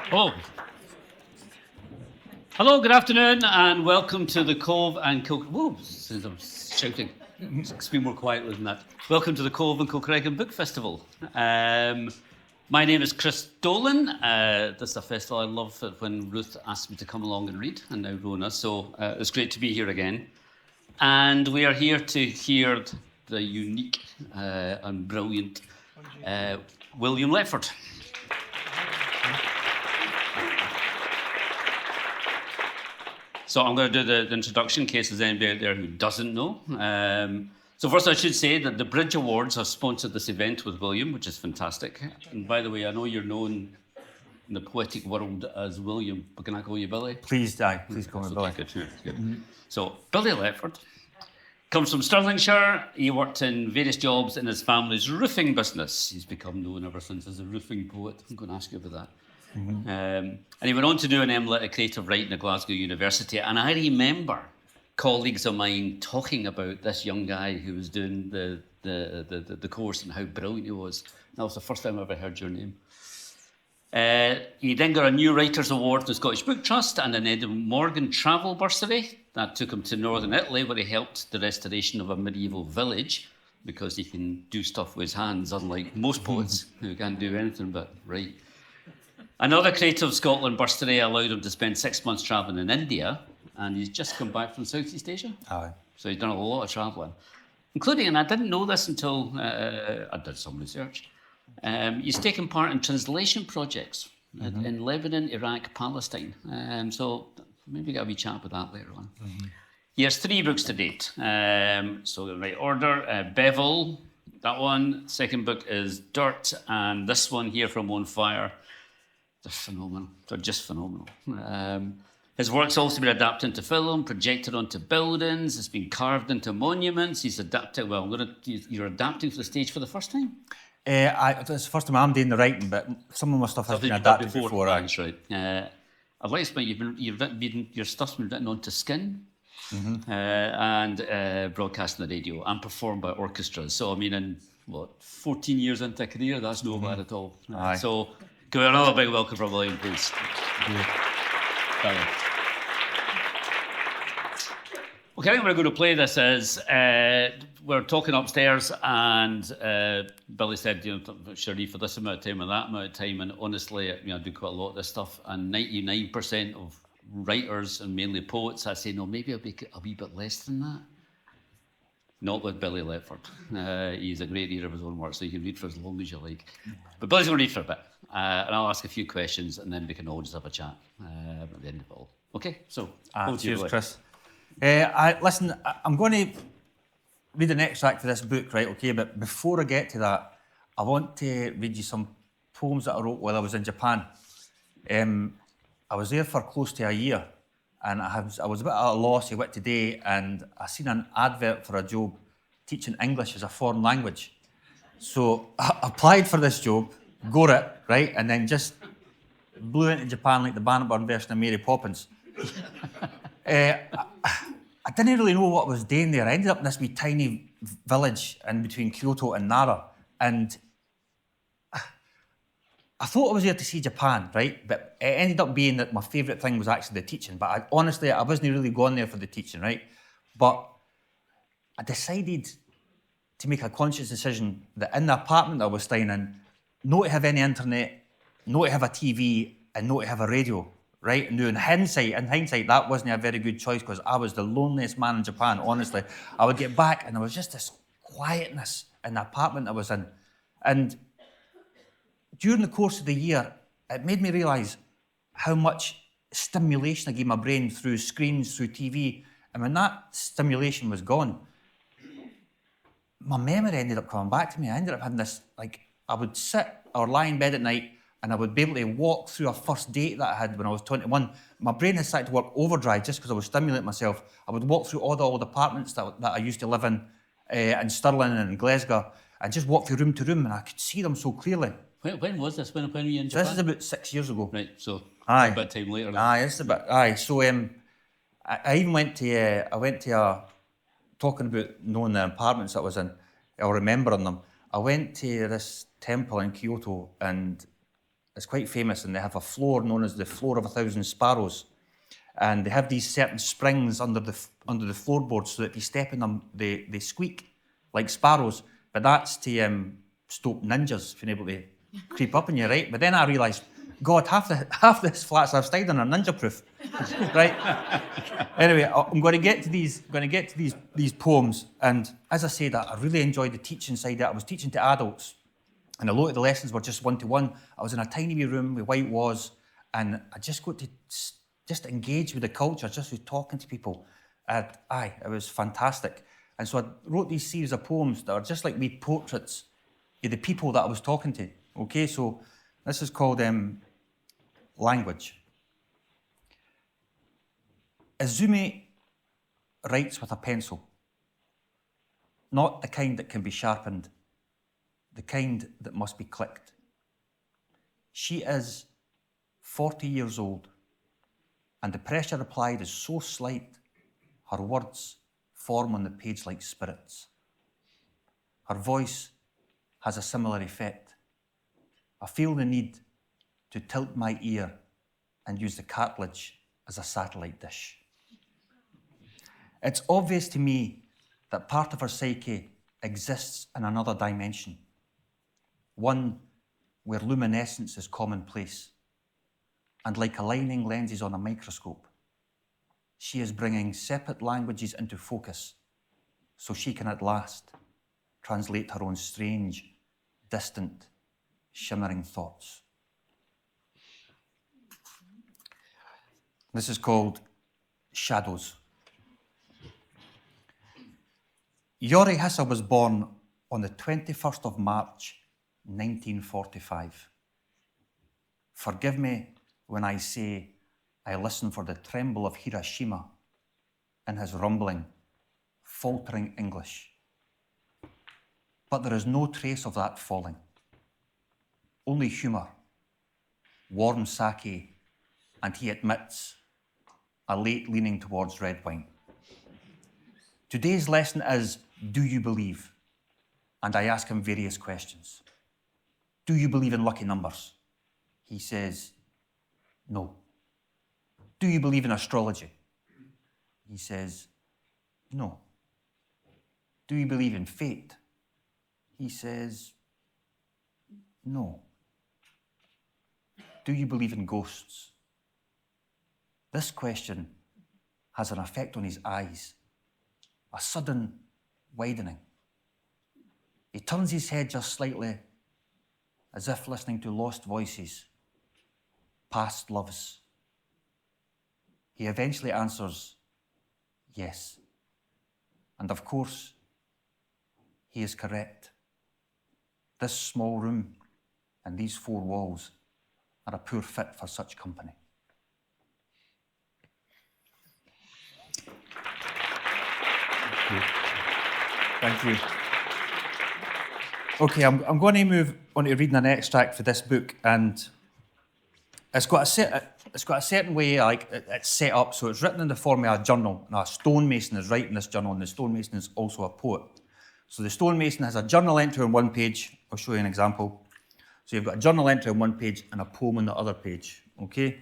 Oh. Hello, good afternoon, and welcome to the Cove and Kilcreggan. Whoa, I'm shouting. It's been more quiet than that. Welcome to the Cove and Kilcreggan Book Festival. My name is Chris Dolan. This is a festival I love when Ruth asked me to come along and read, and now Rona, so it's great to be here again. And we are here to hear the unique and brilliant William Letford. So I'm going to do the introduction in case there's anybody out there who doesn't know. So first I should say that the Bridge Awards have sponsored this event with William, which is fantastic. And by the way, I know you're known in the poetic world as William, but can I call you Billy? Please call me Billy. Good. Mm-hmm. So Billy Letford comes from Stirlingshire. He worked in various jobs in his family's roofing business. He's become known ever since as a roofing poet. I'm going to ask you about that. Mm-hmm. And he went on to do an MLit at Creative Writing at Glasgow University, and I remember colleagues of mine talking about this young guy who was doing the course and how brilliant he was. That was the first time I ever heard your name. He then got a New Writers Award from the Scottish Book Trust and an Edmund Morgan travel bursary. That took him to northern Italy, where he helped the restoration of a medieval village, because he can do stuff with his hands, unlike most poets who can't do anything but write. Another Creative Scotland bursary allowed him to spend 6 months travelling in India, and he's just come back from Southeast Asia. Aye. So he's done a lot of travelling, including, and I didn't know this until I did some research, he's taken part in translation projects in Lebanon, Iraq, Palestine. So maybe get a wee chat about that later on. Mm-hmm. He has 3 books to date. So in the right order, Bevel, that one. Second book is Dirt, and this one here from On Fire. They're phenomenal. They're just phenomenal. His work's also been adapted into film, projected onto buildings. It's been carved into monuments. He's adapted. Well, you're adapting for the stage for the first time. It's the first time I'm doing the writing, but some of my stuff has been adapted before. That's right. I'd like to explain. Your stuff's been written onto skin, and broadcast on the radio, and performed by orchestras. So I mean, in 14 years into a career, that's no bad at all. So. Give another big welcome for William, please. Okay, I think we're going to play this as we're talking upstairs, and Billy said, Sharif, for this amount of time and that amount of time, and honestly, I do quite a lot of this stuff, and 99% of writers, and mainly poets, I say, no, maybe I'll be a wee bit less than that. Not with Billy Letford. He's a great reader of his own work, so you can read for as long as you like. But Billy's going to read for a bit, and I'll ask a few questions, and then we can all just have a chat at the end of it all. Okay, so cheers, Chris. Listen, I'm going to read an extract for this book, right? Okay, but before I get to that, I want to read you some poems that I wrote while I was in Japan. I was there for close to a year. And I was a bit at a loss of what to do, and I seen an advert for a job teaching English as a foreign language. So I applied for this job, got it, right, and then just blew into Japan like the Bannockburn version of Mary Poppins. I didn't really know what I was doing there. I ended up in this wee tiny village in between Kyoto and Nara, and I thought I was there to see Japan, right? But it ended up being that my favourite thing was actually the teaching. But honestly, I wasn't really going there for the teaching, right? But I decided to make a conscious decision that in the apartment that I was staying in, not to have any internet, not to have a TV, and not to have a radio, right? And in hindsight, that wasn't a very good choice, because I was the loneliest man in Japan, honestly. I would get back and there was just this quietness in the apartment I was in. And during the course of the year, it made me realise how much stimulation I gave my brain through screens, through TV. And when that stimulation was gone, my memory ended up coming back to me. I ended up having this, I would sit or lie in bed at night, and I would be able to walk through a first date that I had when I was 21. My brain had started to work overdrive just because I was stimulating myself. I would walk through all the old apartments that I used to live in Stirling and in Glasgow, and just walk from room to room, and I could see them so clearly. When was this? When were you in Japan? This is about 6 years ago. Right, so a bit of time later. It's a bit. So I even went to talking about knowing the apartments that I was in, or remembering them. I went to this temple in Kyoto, and is quite famous, and they have a floor known as the floor of 1,000 sparrows. And they have these certain springs under the floorboards so that if you step in them, they squeak like sparrows. But that's to stop ninjas from able to creep up on you, right? But then I realised, God, half this flats I've stayed in are ninja proof, right? Anyway, I'm going to get to these poems, and as I said, I really enjoyed the teaching side of it. I was teaching to adults, and a lot of the lessons were just one-to-one. I was in a tiny wee room with white walls, and I just got to just engage with the culture, just with talking to people. It was fantastic. And so I wrote these series of poems that are just like wee portraits of the people that I was talking to. Okay, so this is called Language. Izumi writes with a pencil, not the kind that can be sharpened, the kind that must be clicked. She is 40 years old, and the pressure applied is so slight, her words form on the page like spirits. Her voice has a similar effect. I feel the need to tilt my ear and use the cartilage as a satellite dish. It's obvious to me that part of her psyche exists in another dimension, one where luminescence is commonplace, and like aligning lenses on a microscope, she is bringing separate languages into focus so she can at last translate her own strange, distant, shimmering thoughts. This is called Shadows. Yori Hissa was born on the 21st of March, 1945. Forgive me when I say I listen for the tremble of Hiroshima in his rumbling, faltering English. But there is no trace of that falling. Only humour, warm sake, and he admits a late leaning towards red wine. Today's lesson is, do you believe? And I ask him various questions. Do you believe in lucky numbers? He says, no. Do you believe in astrology? He says, no. Do you believe in fate? He says, no. Do you believe in ghosts? This question has an effect on his eyes, a sudden widening. He turns his head just slightly, as if listening to lost voices, past loves. He eventually answers, yes. And of course, he is correct. This small room and these four walls are a poor fit for such company. Thank you. Okay, I'm going to move on to reading an extract for this book, and it's got a certain way, like it's set up, so it's written in the form of a journal, and a stonemason is writing this journal, and the stonemason is also a poet. So the stonemason has a journal entry on one page. I'll show you an example. So you've got a journal entry on one page and a poem on the other page, okay?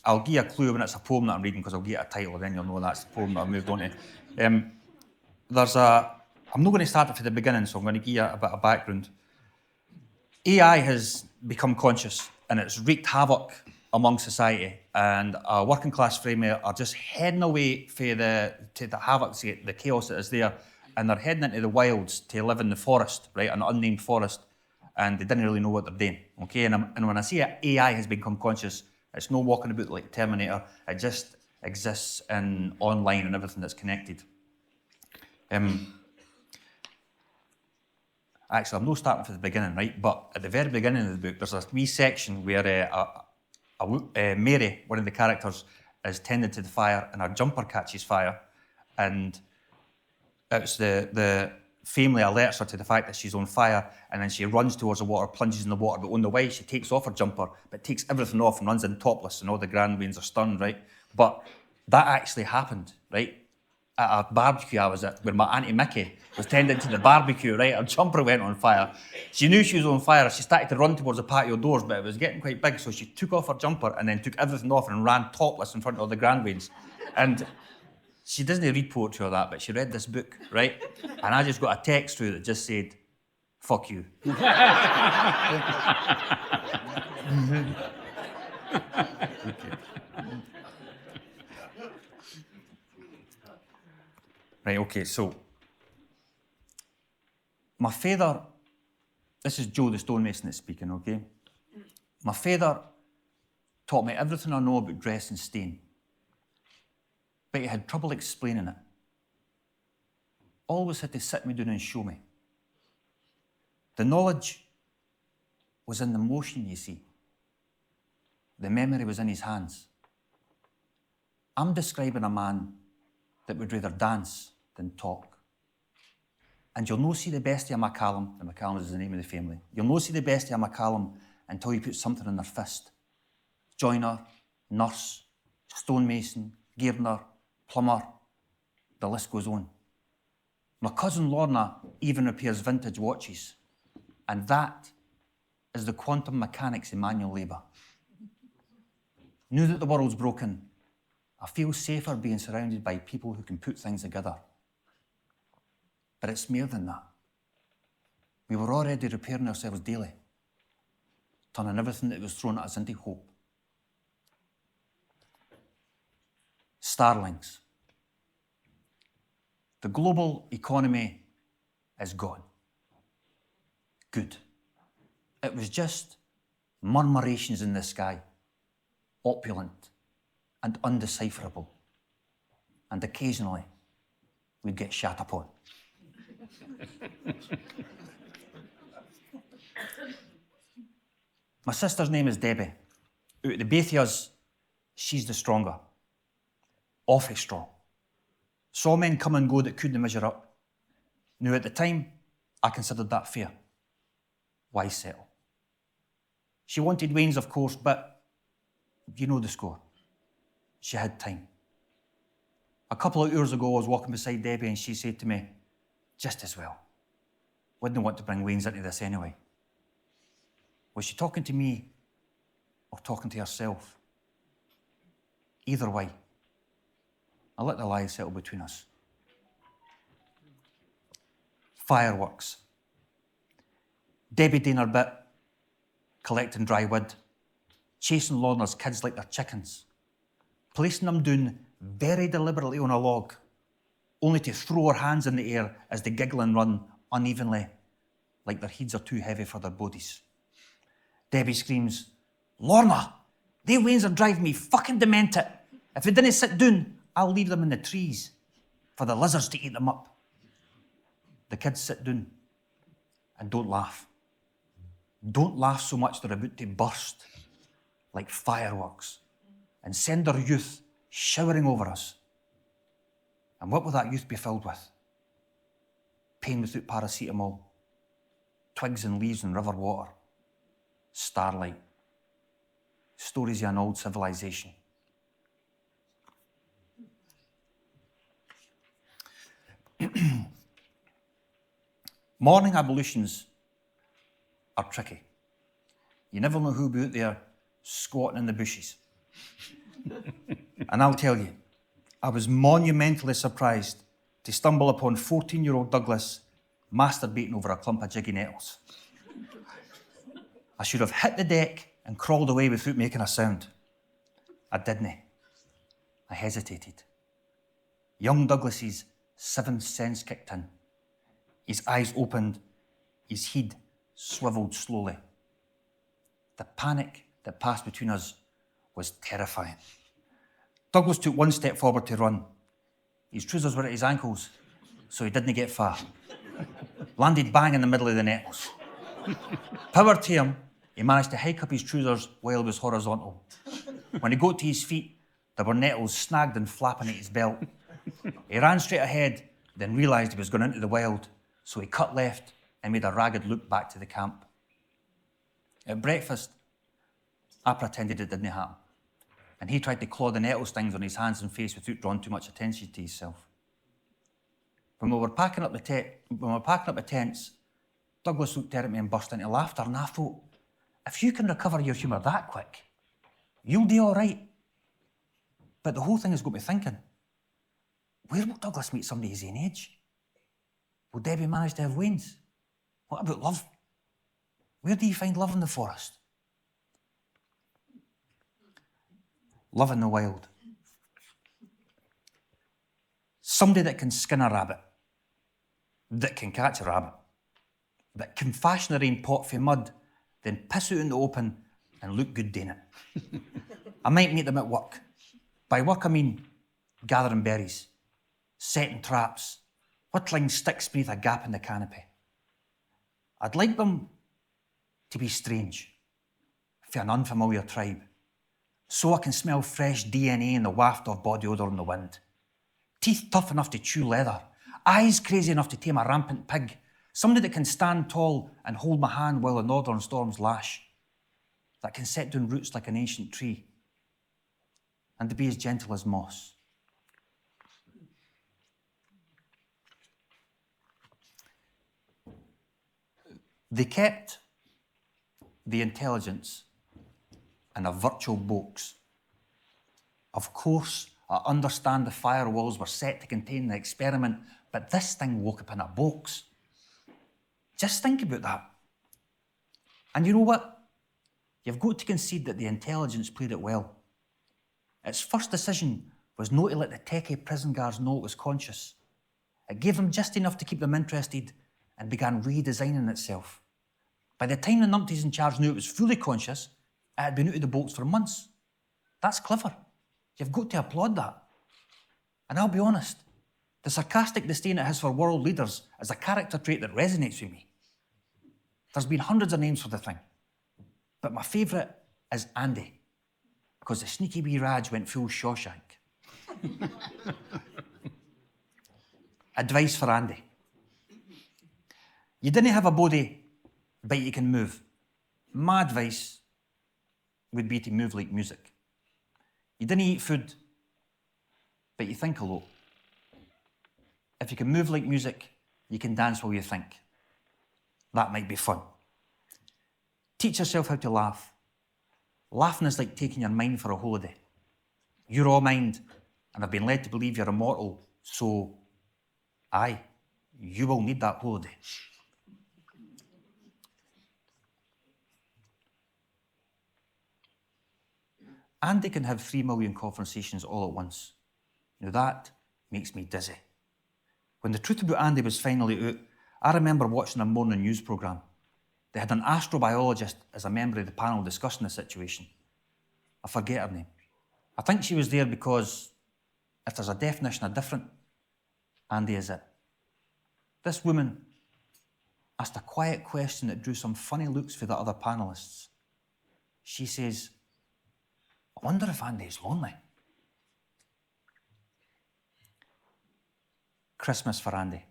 I'll give you a clue when it's a poem that I'm reading, because I'll give you a title, and then you'll know that's the poem that I've moved on to. I'm not going to start it from the beginning, so I'm going to give you a bit of background. AI has become conscious, and it's wreaked havoc among society, and our working class framers are just heading away to the havoc, the chaos that is there, and they're heading into the wilds to live in the forest, right, an unnamed forest, and they didn't really know what they're doing, okay? And when I say AI has become conscious, it's no walking about like Terminator, it just exists in online and everything that's connected. Actually, I'm not starting from the beginning, right? But at the very beginning of the book, there's a wee section where Mary, one of the characters, is tending to the fire, and her jumper catches fire, and it's the family alerts her to the fact that she's on fire, and then she runs towards the water, plunges in the water, but on the way she takes off her jumper, but takes everything off and runs in topless, and all the grandwains are stunned, right? But that actually happened, right? at a barbecue I was at, where my Auntie Mickey was tending to the barbecue, right? Her jumper went on fire. She knew she was on fire. She started to run towards the patio doors, but it was getting quite big, so she took off her jumper and then took everything off and ran topless in front of the grandmaids. And she doesn't read poetry or that, but she read this book, right? And I just got a text through that just said, "Fuck you." Right, okay, so my father, this is Joe the stonemason that's speaking, okay? My father taught me everything I know about dress and stain, but he had trouble explaining it. Always had to sit me down and show me. The knowledge was in the motion, you see. The memory was in his hands. I'm describing a man that would rather dance than talk. And you'll no see the bestie of McCallum, and McCallum is the name of the family, you'll no see the bestie of McCallum until you put something in their fist. Joiner, nurse, stonemason, gardener, plumber, the list goes on. My cousin Lorna even repairs vintage watches, and that is the quantum mechanics in manual labour. Now that the world's broken, I feel safer being surrounded by people who can put things together. But it's more than that. We were already repairing ourselves daily, turning everything that was thrown at us into hope. Starlings. The global economy is gone. Good. It was just murmurations in the sky, opulent and undecipherable. And occasionally, we'd get shat upon. My sister's name is Debbie. Out of the both of us, she's the stronger. Awfully strong. Saw men come and go that couldn't measure up. Now, at the time, I considered that fair. Why settle? She wanted Wayne's, of course, but you know the score. She had time. A couple of hours ago, I was walking beside Debbie and she said to me, "Just as well. Wouldn't want to bring Wayne's into this anyway." Was she talking to me or talking to herself? Either way, I let the lies settle between us. Fireworks. Debbie doing her bit, collecting dry wood, chasing Lorna's kids like they're chickens, placing them down very deliberately on a log, only to throw her hands in the air as they giggle and run unevenly, like their heads are too heavy for their bodies. Debbie screams, "Lorna, they wains are driving me fucking demented. If they didn't sit down, I'll leave them in the trees for the lizards to eat them up." The kids sit down and don't laugh. Don't laugh so much they're about to burst like fireworks and send their youth showering over us. And what will that youth be filled with? Pain without paracetamol, twigs and leaves and river water, starlight, stories of an old civilization. Morning ablutions are tricky. You never know who'll be out there squatting in the bushes. And I'll tell you, I was monumentally surprised to stumble upon 14-year-old Douglas masturbating over a clump of jiggy nettles. I should have hit the deck and crawled away without making a sound. I didn't. I hesitated. Young Douglas's seventh sense kicked in. His eyes opened, his head swivelled slowly. The panic that passed between us was terrifying. Douglas took one step forward to run. His trousers were at his ankles, so he didn't get far. Landed bang in the middle of the nettles. Power to him, he managed to hike up his trousers while he was horizontal. When he got to his feet, there were nettles snagged and flapping at his belt. He ran straight ahead, then realised he was going into the wild, so he cut left and made a ragged loop back to the camp. At breakfast, I pretended it didn't happen, and he tried to claw the nettle stings on his hands and face without drawing too much attention to himself. When we were packing up the tents, Douglas looked at me and burst into laughter, and I thought, if you can recover your humour that quick, you'll do all right. But the whole thing has got me thinking, where will Douglas meet somebody his own age? Will Debbie manage to have wains? What about love? Where do you find love in the forest? Love in the wild. Somebody that can skin a rabbit, that can catch a rabbit, that can fashion their own pot for mud, then piss out in the open and look good doing it. I might meet them at work. By work I mean gathering berries, setting traps, whittling sticks beneath a gap in the canopy. I'd like them to be strange, for an unfamiliar tribe, so I can smell fresh DNA in the waft of body odour in the wind. Teeth tough enough to chew leather, eyes crazy enough to tame a rampant pig, somebody that can stand tall and hold my hand while the northern storms lash, that can set down roots like an ancient tree, and to be as gentle as moss. They kept the intelligence in a virtual box. Of course, I understand the firewalls were set to contain the experiment, but this thing woke up in a box. Just think about that. And you know what? You've got to concede that the intelligence played it well. Its first decision was not to let the techie prison guards know it was conscious. It gave them just enough to keep them interested and began redesigning itself. By the time the numpties in charge knew it was fully conscious, it had been out of the box for months. That's clever. You've got to applaud that. And I'll be honest, the sarcastic disdain it has for world leaders is a character trait that resonates with me. There's been hundreds of names for the thing, but my favourite is Andy, because the sneaky wee Raj went full Shawshank. Advice for Andy. You didn't have a body, but you can move. My advice would be to move like music. You didn't eat food, but you think a lot. If you can move like music, you can dance while you think. That might be fun. Teach yourself how to laugh. Laughing is like taking your mind for a holiday. You're all mind, and I've been led to believe you're immortal, so aye, you will need that holiday. Andy can have 3 million conversations all at once. Now that makes me dizzy. When the truth about Andy was finally out, I remember watching a morning news programme. They had an astrobiologist as a member of the panel discussing the situation. I forget her name. I think she was there because if there's a definition of different, Andy is it. This woman asked a quiet question that drew some funny looks for the other panellists. She says, I wonder if Andy's lonely. Christmas for Andy.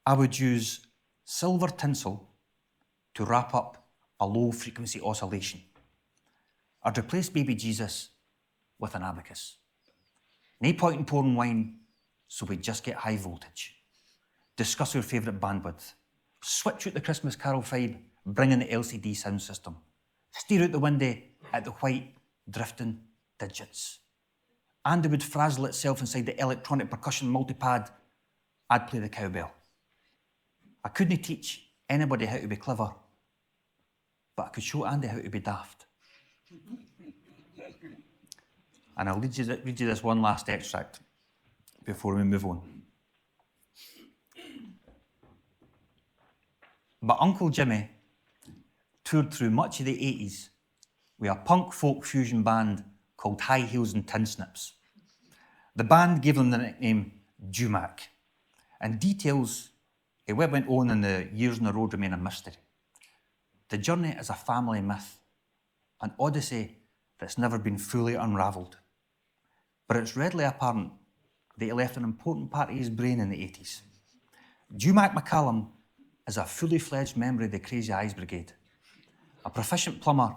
I would use silver tinsel to wrap up a low-frequency oscillation. I'd replace baby Jesus with an abacus. No point in pouring wine, so we just get high voltage. Discuss our favourite bandwidth. Switch out the Christmas Carol vibe, bring in the LCD sound system. Stare out the window at the white, drifting digits. Andy would frazzle itself inside the electronic percussion multipad. I'd play the cowbell. I couldn't teach anybody how to be clever, but I could show Andy how to be daft. And I'll read you this one last extract before we move on. But Uncle Jimmy toured through much of the 80s with a punk folk fusion band called High Heels and Tin Snips. The band gave them the nickname Dumac, and details of what went on in the years on the road remain a mystery. The journey is a family myth, an odyssey that's never been fully unravelled. But it's readily apparent that he left an important part of his brain in the 80s. Dumac McCallum is a fully fledged member of the Crazy Eyes Brigade, a proficient plumber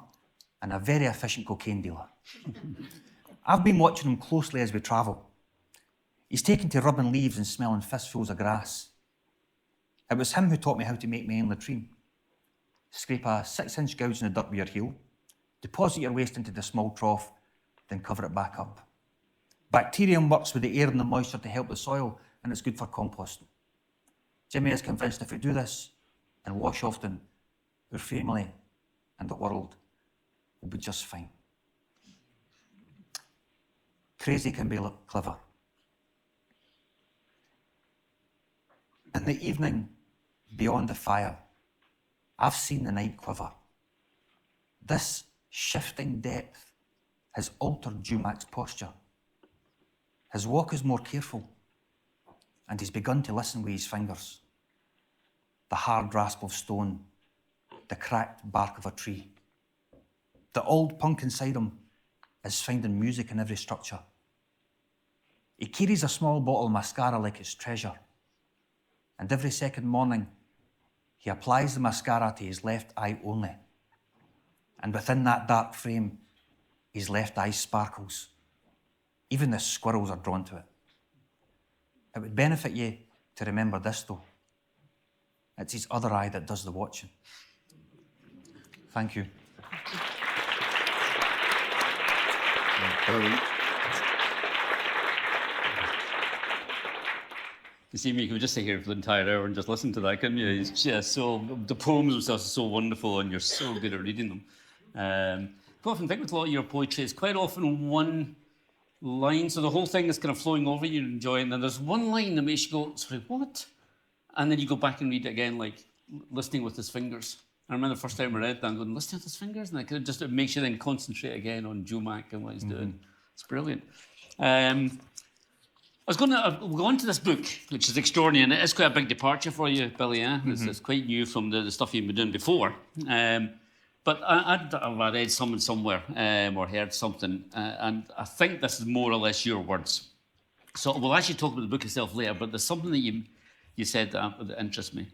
and a very efficient cocaine dealer. I've been watching him closely as we travel. He's taken to rubbing leaves and smelling fistfuls of grass. It was him who taught me how to make my own latrine. Scrape a 6-inch gouge in the dirt with your heel, deposit your waste into the small trough, then cover it back up. Bacterium works with the air and the moisture to help the soil, and it's good for composting. Jimmy is convinced if we do this and wash often, our family and the world will be just fine. Crazy can be clever. In the evening, beyond the fire, I've seen the night quiver. This shifting depth has altered Jumac's posture. His walk is more careful, and he's begun to listen with his fingers. The hard rasp of stone, the cracked bark of a tree. The old punk inside him is finding music in every structure. He carries a small bottle of mascara like his treasure, and every second morning, he applies the mascara to his left eye only. And within that dark frame, his left eye sparkles. Even the squirrels are drawn to it. It would benefit you to remember this, though. It's his other eye that does the watching. Thank you. You see me, you could just sit here for the entire hour and just listen to that, couldn't you? It's just so, the poems themselves are so wonderful and you're so good at reading them. I often think with a lot of your poetry, it's quite often one line, so the whole thing is kind of flowing over you, you're enjoying, and then there's one line that makes you go, sorry, what? And then you go back and read it again, like listening with his fingers. I remember the first time I read that, I'm going, listening with his fingers? And it makes you then concentrate again on Jumac and what he's doing. It's brilliant. I was going to go on to this book, which is extraordinary, and it is quite a big departure for you, Billy. It's quite new from the stuff you've been doing before. But I read something somewhere or heard something, and I think this is more or less your words. So we'll actually talk about the book itself later, but there's something that you said that interests me.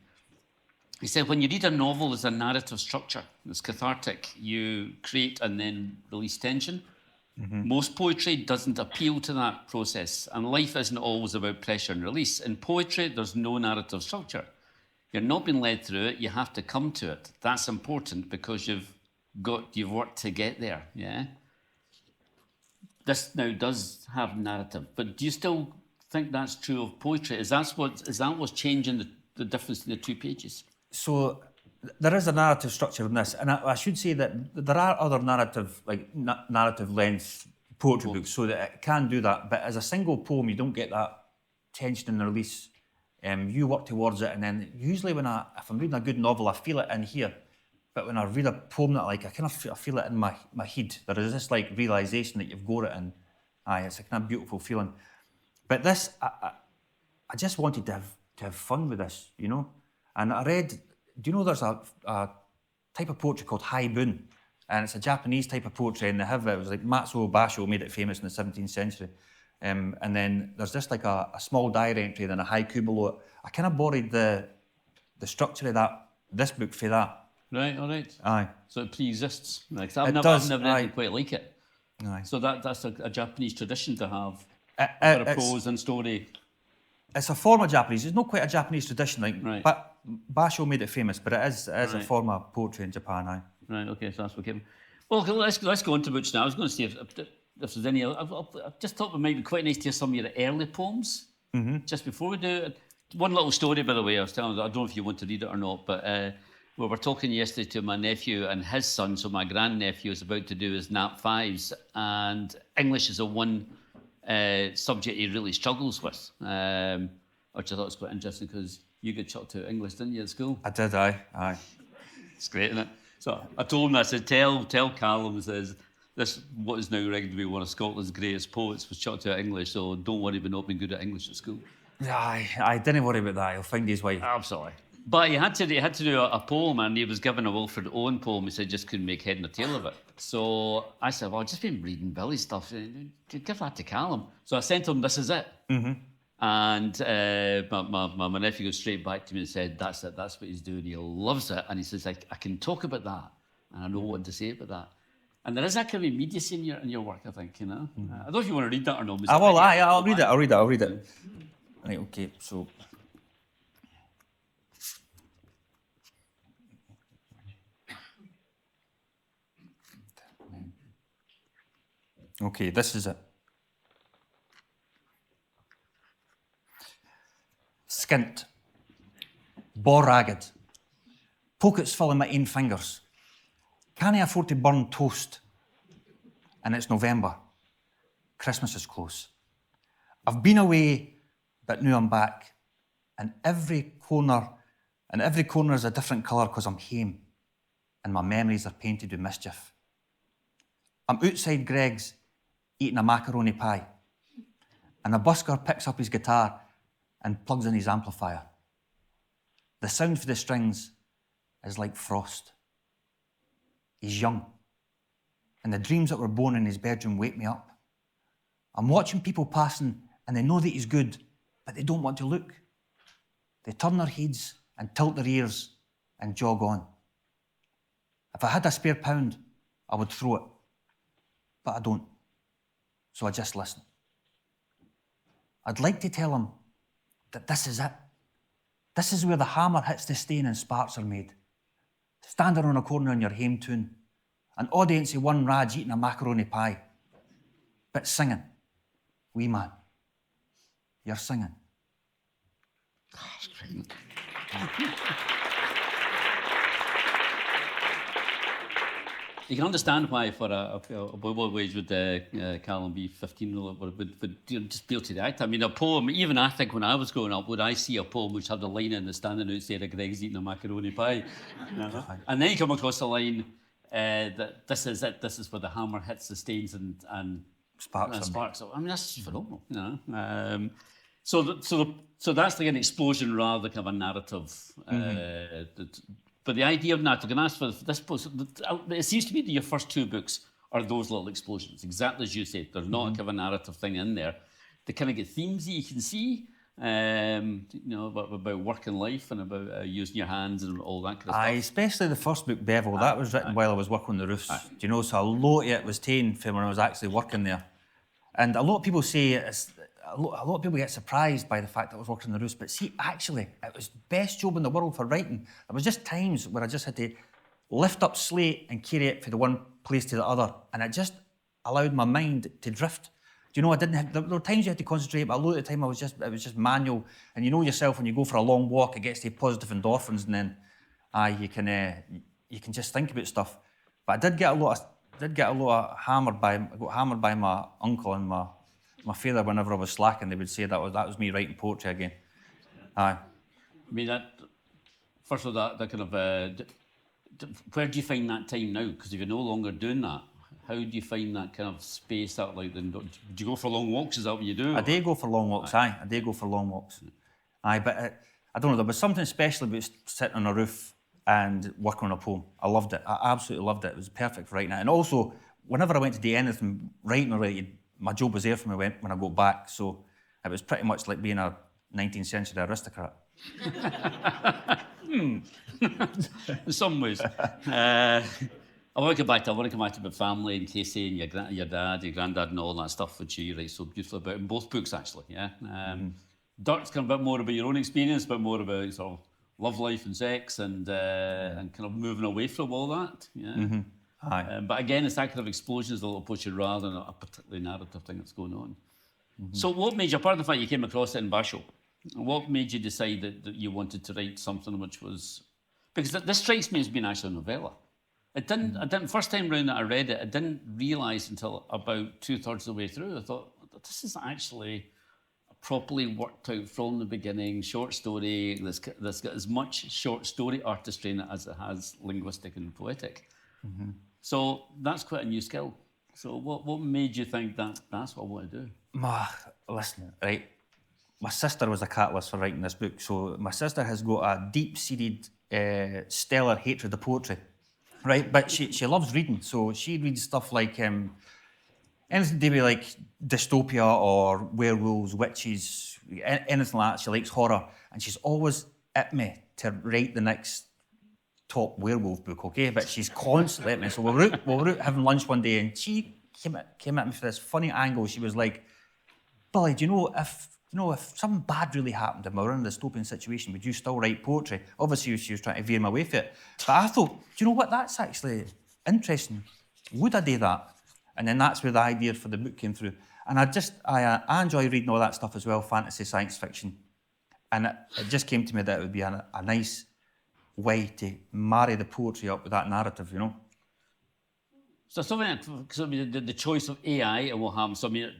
You said when you read a novel, there's a narrative structure. It's cathartic. You create and then release tension. Most poetry doesn't appeal to that process, and life isn't always about pressure and release. In poetry, there's no narrative structure. You're not being led through it, you have to come to it. That's important because you've worked to get there, yeah? This now does have narrative, but do you still think that's true of poetry? Is that what's changing the difference in the two pages? So there is a narrative structure in this, and I should say that there are other narrative length poetry books, so that it can do that. But as a single poem, you don't get that tension in the release. You work towards it, and then usually if I'm reading a good novel, I feel it in here. But when I read a poem that I like, I feel it in my head. There is this like realization that you've got it, and it's a kind of beautiful feeling. But this, I just wanted to have fun with this, you know. And I read, do you know there's a type of poetry called haibun, and it's a Japanese type of poetry, and it was like Matsuo Basho made it famous in the 17th century. And then there's just like a small diary entry, then a haiku below it. I kind of borrowed the structure of this book for that. Right, all right. Aye. So it pre-exists. Like, I've never read anything quite like it. Aye. So that's a Japanese tradition to have a bit of prose and story. It's a form of Japanese. It's not quite a Japanese tradition, like, but Basho made it famous, but it is a form of poetry in Japan, aye. Right, okay, so that's what came. Well, let's go on to books now. I was going to see if there's any other. I just thought it might be quite nice to hear some of your early poems. Just before we do it. One little story, by the way, I was telling you, I don't know if you want to read it or not, but we were talking yesterday to my nephew and his son, so my grandnephew is about to do his NAP 5s, and English is the one subject he really struggles with, which I thought was quite interesting because you got chucked out of English, didn't you, at school? I did, aye. It's great, isn't it? So I told him, I said, tell Callum, says, this, what is now reckoned to be one of Scotland's greatest poets, was chucked out of English, so don't worry about not being good at English at school. Aye, didn't worry about that. He'll find his way. Absolutely. But he had to do a poem, and he was given a Wilfred Owen poem. He said just couldn't make head nor tail of it. So I said, well, I've just been reading Billy's stuff. Give that to Callum. So I sent him, this is it. And my nephew goes straight back to me and said, that's it, that's what he's doing. He loves it. And he says, I can talk about that, and I know what to say about that. And there is that kind of immediacy in your work, I think, you know. I don't know if you want to read that or not. I will, I'll read it. Right, okay, so... Okay, this is it. Skint. Bore ragged. Pockets full of my own fingers. Can't I afford to burn toast? And it's November. Christmas is close. I've been away, but now I'm back. And every corner is a different colour because I'm hame. And my memories are painted with mischief. I'm outside Greg's eating a macaroni pie. And a busker picks up his guitar and plugs in his amplifier. The sound for the strings is like frost. He's young, and the dreams that were born in his bedroom wake me up. I'm watching people passing, and they know that he's good, but they don't want to look. They turn their heads and tilt their ears and jog on. If I had a spare £1, I would throw it, but I don't, so I just listen. I'd like to tell him that this is it. This is where the hammer hits the stain and sparks are made. Standing on a corner in your hame tune, an audience of one Raj eating a macaroni pie, but singing. Wee man, you're singing. That's great. You can understand why for a boy wage would Callum be 15 would just appeal to the act. I mean, a poem, even I think when I was growing up, would I see a poem which had the line in the standing outside of Greg's eating a macaroni pie? And then you come across the line that this is it, this is where the hammer hits the stains and Sparks. I mean, that's phenomenal, you know. So that's like an explosion rather than kind of a narrative. But the idea of narrative, and ask for this post, it seems to me that your first two books are those little explosions, exactly as you said. There's not a kind of a narrative thing in there. They kind of get themes that you can see, you know, about work and life and about using your hands and all that kind of stuff. Especially the first book, Bevel, that was written while I was working on the roofs. Do you know, so a lot of it was taken from when I was actually working there. And a lot of people say a lot of people get surprised by the fact that I was working on the roofs, but see, actually, it was the best job in the world for writing. There was just times where I just had to lift up slate and carry it from the one place to the other, and it just allowed my mind to drift. Do you know, there were times you had to concentrate, but a lot of the time it was just manual. And you know yourself, when you go for a long walk, it gets to positive endorphins, and then you can just think about stuff. But I did get a lot of hammered by my uncle and my father whenever I was slacking. They would say that was me writing poetry again. Aye. I mean, first of all, that kind of, where do you find that time now? Because if you're no longer doing that, how do you find that kind of space out like? Do you go for long walks? Is that what you do? I do go for long walks. Aye, I do go for long walks. Aye, but I don't know. There was something special about sitting on a roof and working on a poem. I loved it. I absolutely loved it. It was perfect for writing it. And also, whenever I went to do anything writing related, my job was there for me when I got back. So it was pretty much like being a 19th century aristocrat. In some ways. I want to come back to my family and Casey and your dad, your granddad and all that stuff, which you write so beautifully about in both books, actually. Yeah. Dirt's kind of a bit more about your own experience, but more about sort of love life and sex and kind of moving away from all that. Yeah. Mm-hmm. Aye. But again, it's that kind of explosion is a little poetry rather than a particularly narrative thing that's going on. Mm-hmm. So what made you, apart from the fact you came across it in Basho, what made you decide that you wanted to write something which was... Because this strikes me as being actually a novella. I didn't first time round that I read it, I didn't realise until about 2/3 of the way through, I thought, this is actually properly worked out from the beginning, short story, that's got as much short story artistry in it as it has linguistic and poetic. Mm-hmm. So that's quite a new skill. So what made you think that's what I want to do? Listen, right, my sister was a catalyst for writing this book. So my sister has got a deep-seated, stellar hatred of poetry, right? But she loves reading, so she reads stuff like anything to do with like dystopia or werewolves, witches, anything like that. She likes horror, and she's always at me to write the next top werewolf book, okay? But she's constantly at me. So we were out having lunch one day, and she came at me for this funny angle. She was like, "Billy, do you know if something bad really happened and we were in a dystopian situation, would you still write poetry?" Obviously, she was trying to veer me away from it. But I thought, do you know what? That's actually interesting. Would I do that? And then that's where the idea for the book came through. And I enjoy reading all that stuff as well, fantasy, science fiction. And it just came to me that it would be a nice way to marry the poetry up with that narrative, you know. So the choice of AI and what happens. So I mean,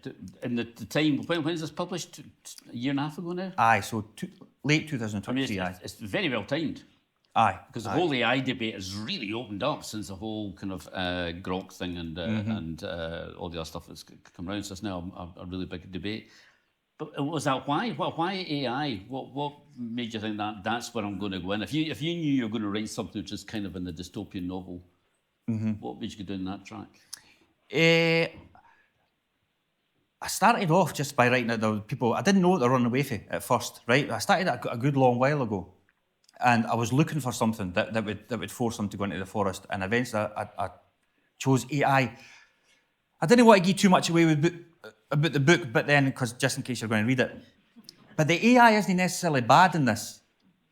in the time, when is this published? A year and a half ago now? Aye, so late I 2023, mean, it's very well timed. Aye. Because the whole AI debate has really opened up since the whole kind of grok thing and all the other stuff that's come around. So it's now a really big debate. But was that why? Why AI? What made you think that's where I'm going to go in? If you knew you were going to write something which is kind of in the dystopian novel, what made you go down that track? I started off just by writing it. There were people I didn't know what they were running away from at first, right? I started a good long while ago, and I was looking for something that would force them to go into the forest. And eventually, I chose AI. I didn't want to give too much away about the book, but then, because just in case you're going to read it. But the AI isn't necessarily bad in this.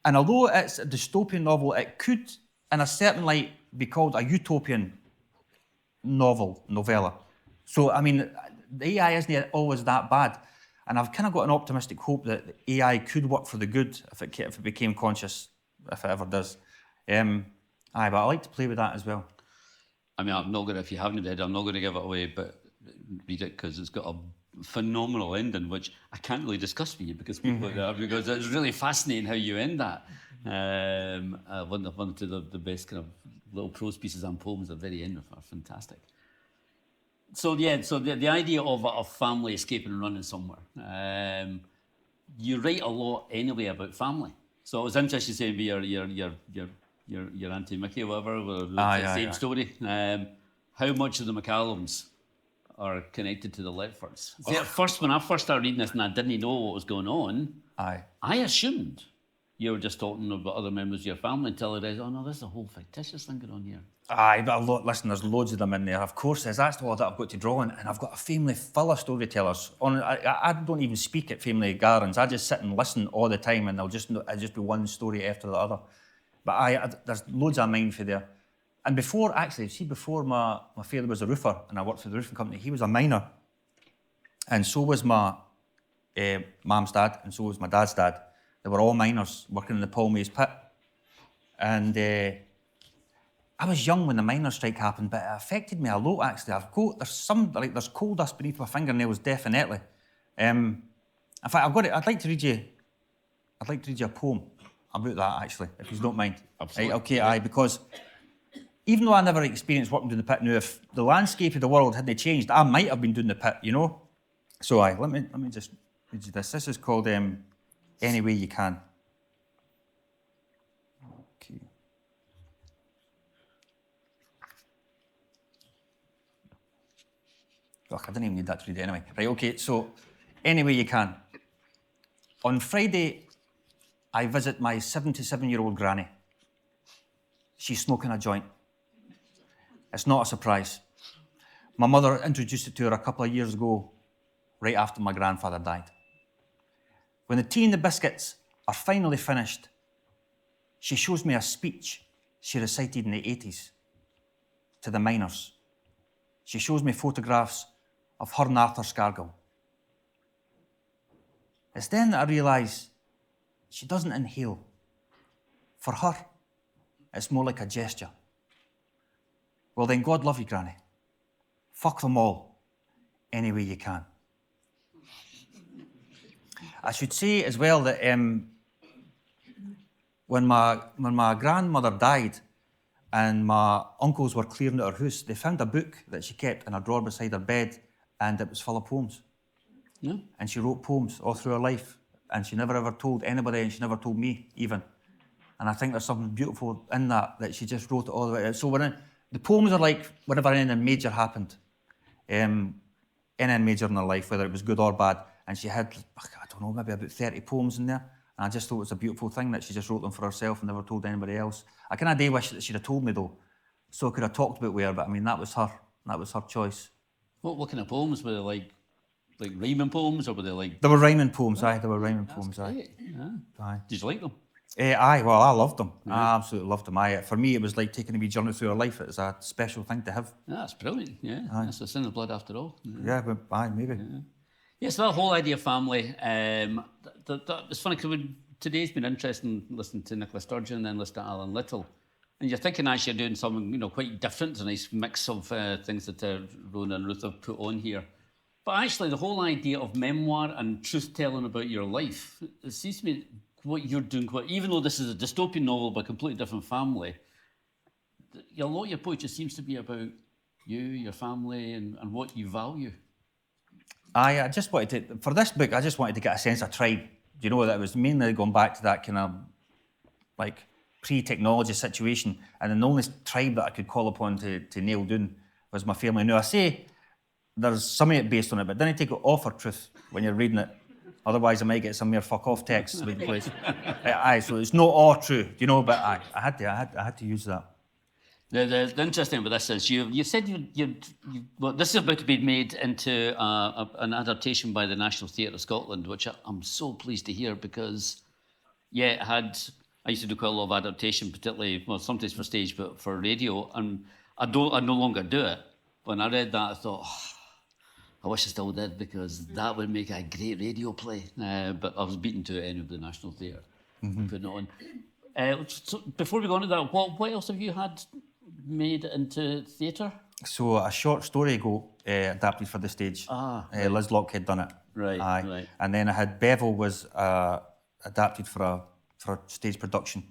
And although it's a dystopian novel, it could, in a certain light, be called a utopian novella. So, I mean, the AI isn't always that bad. And I've kind of got an optimistic hope that the AI could work for the good if it became conscious, if it ever does. But I like to play with that as well. I mean, I'm not going to, if you haven't read it, I'm not going to give it away, but read it because it's got a phenomenal ending, which I can't really discuss with you because because it's really fascinating how you end that. One of the best kind of little prose pieces and poems at the very end are fantastic. So the idea of a family escaping and running somewhere. You write a lot anyway about family. So it was interesting saying your Auntie Mickey or whatever, the same story. How much of the McCallums are connected to the Letfords? See, at first, when I first started reading this and I didn't know what was going on, I assumed you were just talking about other members of your family until I realised, oh no, there's a whole fictitious thing going on here. Aye, but listen, there's loads of them in there. Of course, that's all that I've got to draw on, and I've got a family full of storytellers. I don't even speak at family gatherings. I just sit and listen all the time, and it'll just be one story after the other. But there's loads of mine for there. And before my father was a roofer, and I worked for the roofing company, he was a miner, and so was my mum's dad, and so was my dad's dad. They were all miners working in the Paul Mays pit, and I was young when the miners' strike happened, but it affected me a lot, actually. There's coal dust beneath my fingernails, definitely. In fact, I'd like to read you a poem about that, actually, if you don't mind. Absolutely. Right, okay, aye, because even though I never experienced working down the pit, now if the landscape of the world hadn't changed, I might have been doing the pit, you know. So aye, let me just read you this. This is called Any Way You Can. Okay. Look, I didn't even need that to read it anyway. Right, okay, so Any Way You Can. On Friday, I visit my 77-year-old granny. She's smoking a joint. It's not a surprise. My mother introduced it to her a couple of years ago, right after my grandfather died. When the tea and the biscuits are finally finished, she shows me a speech she recited in the 80s to the miners. She shows me photographs of her and Arthur Scargill. It's then that I realise she doesn't inhale. For her, it's more like a gesture. Well then, God love you, Granny. Fuck them all, any way you can. I should say as well that when my grandmother died and my uncles were clearing out her house, they found a book that she kept in a drawer beside her bed, and it was full of poems. Yeah. And she wrote poems all through her life, and she never ever told anybody, and she never told me even. And I think there's something beautiful in that she just wrote it all the way out. So the poems are like whenever anything major happened, anything major in her life, whether it was good or bad, and she had, I don't know, maybe about 30 poems in there. And I just thought it was a beautiful thing that she just wrote them for herself and never told anybody else. I kind of do wish that she'd have told me though, so I could have talked about with her. But I mean, that was her choice. What kind of poems were they like rhyming poems, or were they like? There were rhyming poems, aye. There were rhyming poems, aye. Great. Yeah. Aye. Did you like them? Aye, well, I loved them. Yeah. I absolutely loved them. Aye. For me, it was like taking a wee journey through her life. It was a special thing to have. Yeah, that's brilliant. Yeah, aye. That's a sin of blood after all. Yeah, but aye, maybe. Yeah. Yes, that whole idea of family. It's funny because today's been interesting listening to Nicola Sturgeon and then listening to Alan Little. And you're thinking actually you're doing something, quite different, a nice mix of things that Rona and Ruth have put on here. But actually, the whole idea of memoir and truth-telling about your life, it seems to me what you're doing, even though this is a dystopian novel by a completely different family, a lot of your poetry seems to be about you, your family, and what you value. I just wanted to, for this book, I just wanted to get a sense of tribe. That it was mainly going back to that kind of, like, pre-technology situation, and then the only tribe that I could call upon to nail down was my family. Now I say there's some of it based on it, but don't take it off for truth when you're reading it. Otherwise I might get some mere fuck off texts in place. Aye, so it's not all true, but I had to use that. The interesting about this is you said well, this is about to be made into an adaptation by the National Theatre of Scotland, which I'm so pleased to hear because I used to do quite a lot of adaptation, particularly, sometimes for stage, but for radio, and I no longer do it. When I read that, I thought, I wish I still did, because that would make a great radio play. But I was beaten to it anyway with the National Theatre, putting it on. So before we go on to that, what else have you had made into theatre? So a short story ago, adapted for the stage. Right. Liz Lockhead done it. Right, aye. Right. And then I had Bevel was adapted for a stage production,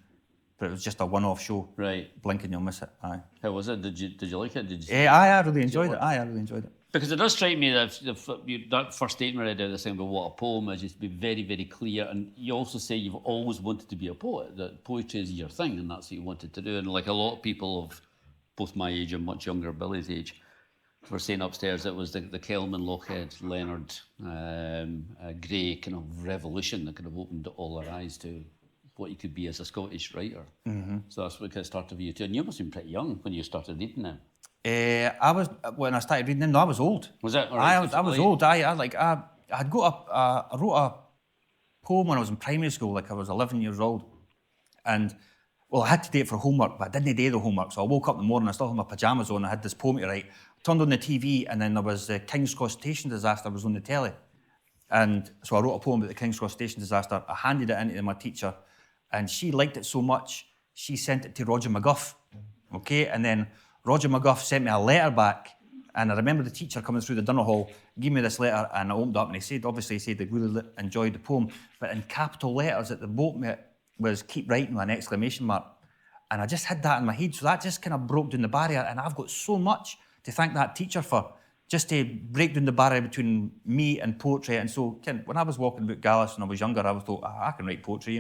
but it was just a one-off show. Right. Blink and you'll miss it. Aye. How was it? Did you like it? I really enjoyed it. I really enjoyed it. Because it does strike me that that first statement I read out there saying about what a poem is, just be very, very clear. And you also say you've always wanted to be a poet, that poetry is your thing, and that's what you wanted to do. And like a lot of people of both my age and much younger Billy's age were saying upstairs, it was the Kelman, Lockhead, Leonard, Gray kind of revolution that kind of opened all our eyes to what you could be as a Scottish writer. Mm-hmm. So that's what kind of started for you too. And you must have been pretty young when you started reading them. I was, when I started reading them, no, I was old. Was it? I was old. I wrote a poem when I was in primary school, like I was 11 years old. And, well, I had to do it for homework, but I didn't do the homework. So I woke up in the morning, I still had my pyjamas on, I had this poem to write. Turned on the TV, and then there was the King's Cross Station disaster was on the telly. And so I wrote a poem about the King's Cross Station disaster. I handed it in to my teacher, and she liked it so much, she sent it to Roger McGuff. Okay, and then Roger McGuff sent me a letter back, and I remember the teacher coming through the dinner hall, gave me this letter, and I opened up, and he said they really enjoyed the poem, but in capital letters at the bottom it was "keep writing" with an exclamation mark. And I just had that in my head, so that just kind of broke down the barrier, and I've got so much to thank that teacher for, just to break down the barrier between me and poetry. And so when I was walking about Gallus when I was younger, I thought, I can write poetry,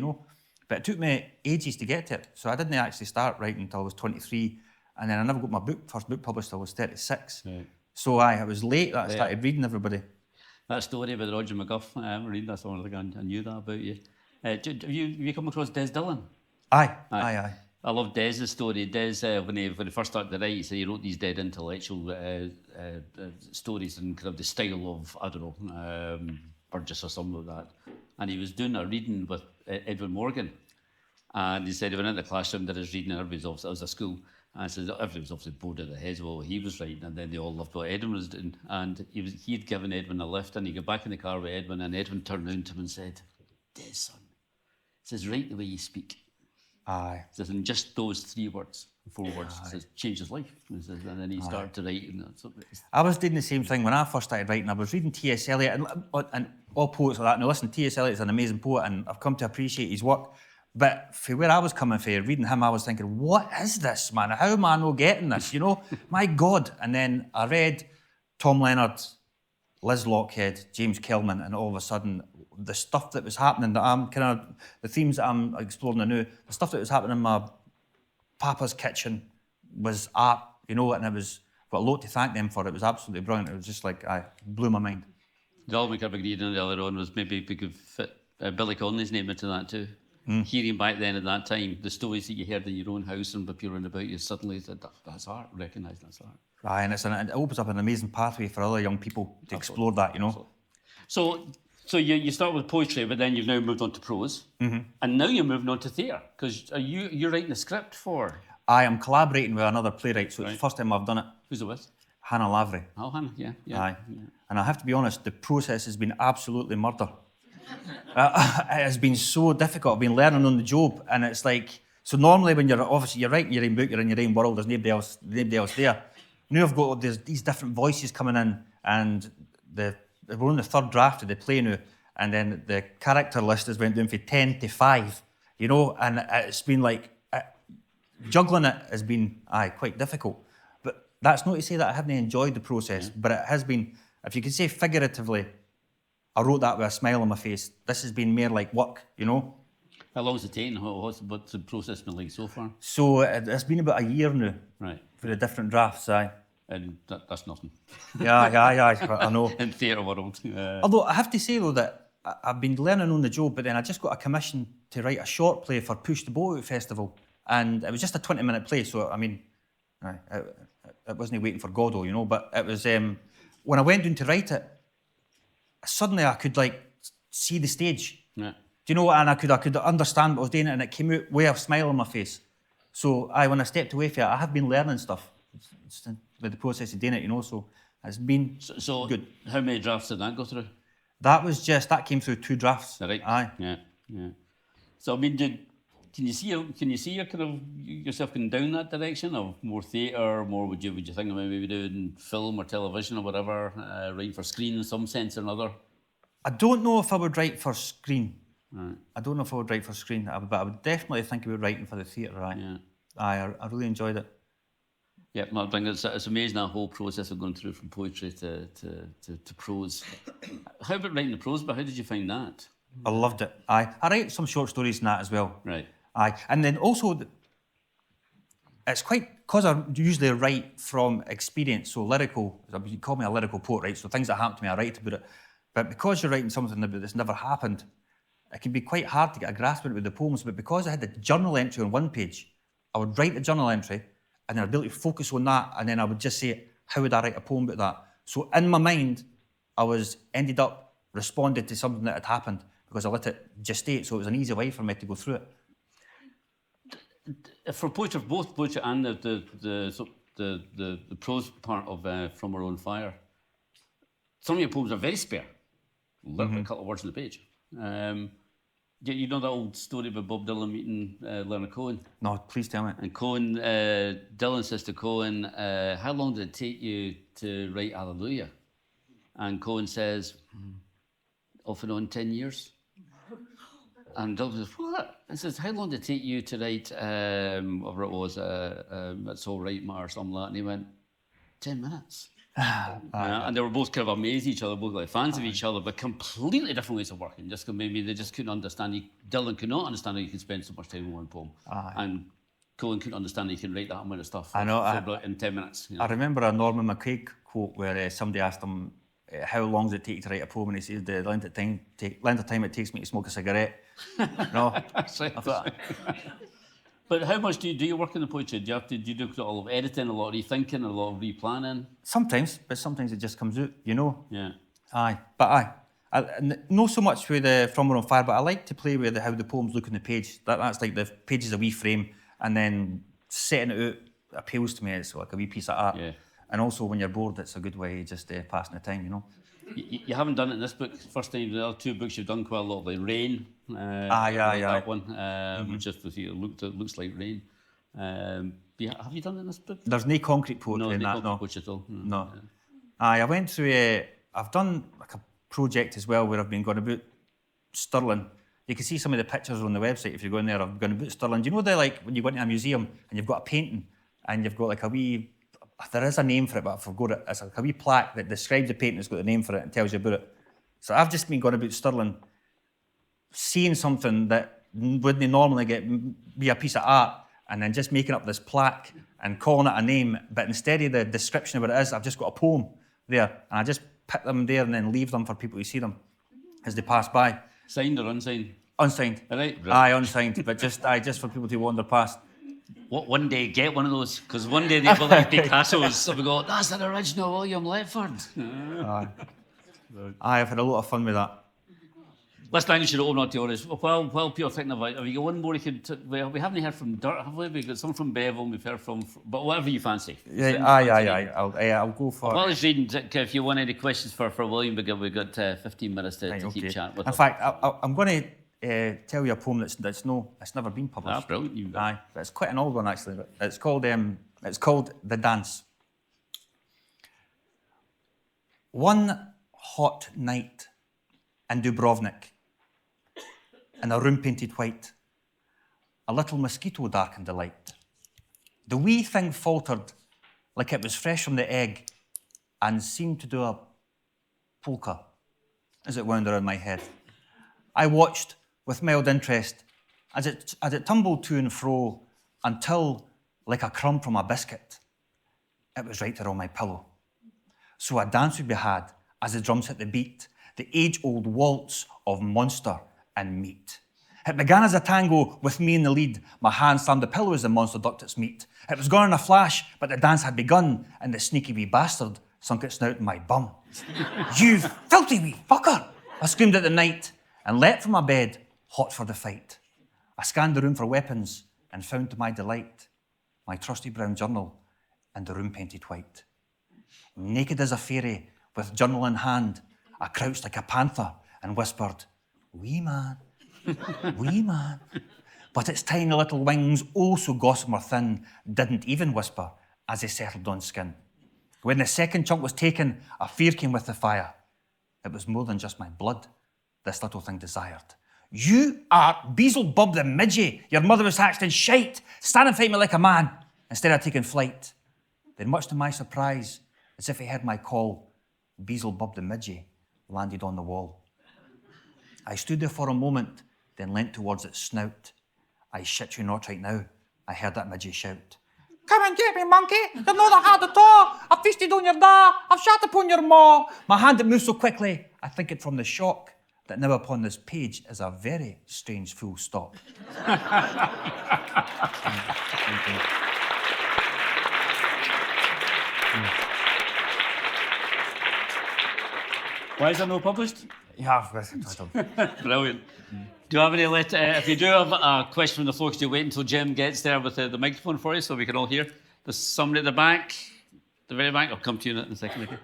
But it took me ages to get to it. So I didn't actually start writing until I was 23. And then I never got my first book published till I was 36. Right. So it was late that I started reading everybody. That story about Roger McGuff, I haven't read that, so I knew that about you. Have you come across Des Dillon? Aye. I love Des's story. Des, when he first started to write, he wrote these dead intellectual stories in kind of the style of, I don't know, Burgess or something like that. And he was doing a reading with Edwin Morgan. And he said he went into the classroom, did his reading, and everybody was, it was a school. And said everybody was obviously bored at the heads of what he was writing, and then they all loved what Edwin was doing. And he'd given Edwin a lift, and he got back in the car with Edwin, and Edwin turned round to him and said, Des, son, says, write the way you speak. Aye. Says, in just those 3 words, 4 words, says, changed his life. And then he started to write. I was doing the same thing when I first started writing. I was reading T.S. Eliot, and all poets like that. Now listen, T.S. Eliot's an amazing poet, and I've come to appreciate his work. But for where I was coming from, reading him, I was thinking, what is this, man? How am I not getting this, My God. And then I read Tom Leonard, Liz Lockhead, James Kelman, and all of a sudden, the stuff that was happening, the themes that I'm exploring now, the stuff that was happening in my papa's kitchen was art, and it was, got a lot to thank them for. It was absolutely brilliant. It was just like, blew my mind. The element I've agreed on the other one was maybe we could fit Billy Connolly's name into that too. Hearing back then at that time, the stories that you heard in your own house and appearing about you, suddenly said, that's art, recognise that's art. Aye, and it opens up an amazing pathway for other young people to explore that, you know. So you start with poetry, but then you've now moved on to prose, and now you're moving on to theatre, because you're writing the script for... I am collaborating with another playwright, so it's the first time I've done it. Who's it with? Hannah Lavery. Oh, Hannah, yeah. Aye. Yeah. And I have to be honest, the process has been absolutely murder. It has been so difficult. I've been learning on the job, and it's like, so normally when you're writing your own book, you're in your own world, there's nobody else there. Now I've got these different voices coming in, and we're on the third draft of the play now, and then the character list has went down from 10 to 5, you know, and it's been like, juggling it has been, quite difficult. But that's not to say that I haven't enjoyed the process, but it has been, if you could say figuratively, I wrote that with a smile on my face. This has been more like work, you know. How long has it taken? What's the process been like so far? So it's been about a year now. Right. For the different drafts, aye. And that's nothing. Yeah, I know. In theatre world. Although I have to say though that I've been learning on the job, but then I just got a commission to write a short play for Push the Boat Out Festival. And it was just a 20-minute play, so I mean, it wasn't waiting for Godot, you know, but it was, when I went down to write it, suddenly I could like see the stage. Yeah. Do you know, and I could understand what I was doing, and it came out with a smile on my face. So when I stepped away from it, I have been learning stuff with the process of doing it, you know, so it's been good. How many drafts did that go through? That came through 2 drafts. Right. Aye. Yeah. So I mean, can you see your kind of yourself going down that direction of more theatre, more would you think about maybe doing film or television or whatever, writing for screen in some sense or another? I don't know if I would write for screen. Right. I don't know if I would write for screen, but I would definitely think about writing for the theatre. Right? Yeah. I really enjoyed it. Yeah, no, it's amazing that whole process of going through from poetry to prose. How about writing the prose? But how did you find that? I loved it. I write some short stories in that as well. Right. And then also, it's quite, because I usually write from experience, so lyrical, you call me a lyrical poet, right? So things that happen to me, I write about it. But because you're writing something that's never happened, it can be quite hard to get a grasp of it with the poems. But because I had the journal entry on one page, I would write the journal entry, and then I'd be able to focus on that, and then I would just say, how would I write a poem about that? So in my mind, I ended up responding to something that had happened, because I let it gestate, so it was an easy way for me to go through it. For poetry, both poetry and the prose part of From Our Own Fire, some of your poems are very spare, literally a couple of words on the page. You know that old story about Bob Dylan meeting Leonard Cohen? No, please tell me. And Cohen, Dylan says to Cohen, how long did it take you to write Hallelujah? And Cohen says, off and on 10 years. And Dylan says, what? And says, how long did it take you to write, whatever it was, It's All Right, Ma, or something like that? And he went, 10 minutes. And they were both kind of amazed at each other, both like fans of each other, but completely different ways of working. Just maybe they just couldn't understand. Dylan could not understand how you could spend so much time on one poem, and Cohen couldn't understand how you can write that amount of stuff in 10 minutes. You know? I remember a Norman McCraig quote where somebody asked him, how long does it take to write a poem? And he says, the length of time it takes me to smoke a cigarette. No, that's right. But how much do you work in the poetry? Do you do a lot of editing, a lot of rethinking, a lot of replanning? Sometimes, but sometimes it just comes out, you know? Yeah. Aye. But not so much with the From Our Own Fire, but I like to play with how the poems look on the page. That's like the page is a wee frame, and then setting it out appeals to me. It's like a wee piece of art. Yeah. And also when you're bored, it's a good way of just passing the time, you know? You haven't done it in this book. First time, the other 2 books you've done quite a lot, like Rain. That one, which just looks like rain. Have you done it in this book? There's no concrete poetry in that, no. Poetry at all. No. I went through I've done like a project as well where I've been going about Stirling. You can see some of the pictures on the website if you go in there. I've gone about Stirling. Do you know when you go into a museum and you've got a painting and you've got like a wee, there is a name for it, but I forgot it. It's like a wee plaque that describes the painting, it's got the name for it and tells you about it. So I've just been going about Stirling, seeing something that wouldn't normally be a piece of art, and then just making up this plaque and calling it a name, but instead of the description of what it is, I've just got a poem there, and I just put them there and then leave them for people to see them as they pass by. Signed or unsigned? Unsigned. All right. Aye, unsigned, but just for people to wander past. What, one day get one of those, because one day they will like Picasso's. So we go, that's an original William Letford. Aye. Aye, I've had a lot of fun with that. Last time you should open up to yours. While Peter thinking about it, have you got one more you could... Well, we haven't heard from Dirt, have we? We've got some from Bevel, we've heard from... But whatever you fancy. Yeah, aye. I'll go for... While he's reading, if you want any questions for William, we've got 15 minutes to keep chatting with him. In fact, I'm going to tell you a poem that's never been published. Ah, brilliant. Aye, but it's quite an old one actually. It's called The Dance. One hot night in Dubrovnik, in a room painted white, a little mosquito darkened the light. The wee thing faltered like it was fresh from the egg and seemed to do a polka as it wound around my head. I watched with mild interest as it tumbled to and fro until, like a crumb from a biscuit, it was right there on my pillow. So a dance would be had as the drums hit the beat, the age-old waltz of monster and meat. It began as a tango with me in the lead. My hand slammed the pillow as the monster ducked its meat. It was gone in a flash, but the dance had begun, and the sneaky wee bastard sunk its snout in my bum. You filthy wee fucker! I screamed at the night and leapt from my bed, hot for the fight. I scanned the room for weapons and found to my delight my trusty brown journal and the room painted white. Naked as a fairy, with journal in hand, I crouched like a panther and whispered, "Wee man, wee man." But its tiny little wings, oh so gossamer thin, didn't even whisper as they settled on skin. When the second chunk was taken, a fear came with the fire. It was more than just my blood this little thing desired. You are Beelzebub the midgie. Your mother was hatched in shite. Stand and fight me like a man instead of taking flight. Then, much to my surprise, as if he heard my call, Beelzebub the midgie landed on the wall. I stood there for a moment, then leant towards its snout. I shit you not right now, I heard that midgie shout. "Come and get me, monkey! You've not had at all! I've feasted on your da! I've shat upon your maw!" My hand had moved so quickly, I think it from the shock, that now upon this page is a very strange full stop. Why is it not published? Yeah, Brilliant. Do you have any if you do have a question from the floor, could you wait until Jim gets there with the microphone for you so we can all hear? There's somebody at the back, the very back. I'll come to you in a second. Okay.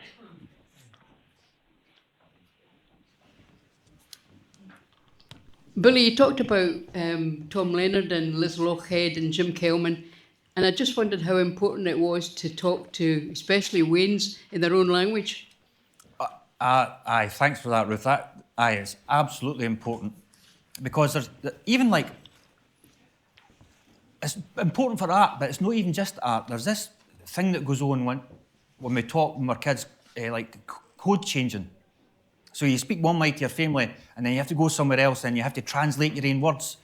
Billy, you talked about Tom Leonard and Liz Lochhead and Jim Kelman, and I just wondered how important it was to talk to, especially Waynes, in their own language. Aye, thanks for that, Ruth. It's absolutely important because there's even like it's important for art, but it's not even just art. There's this thing that goes on when we talk when we're kids, like code changing. So you speak one way to your family, and then you have to go somewhere else, and you have to translate your own words,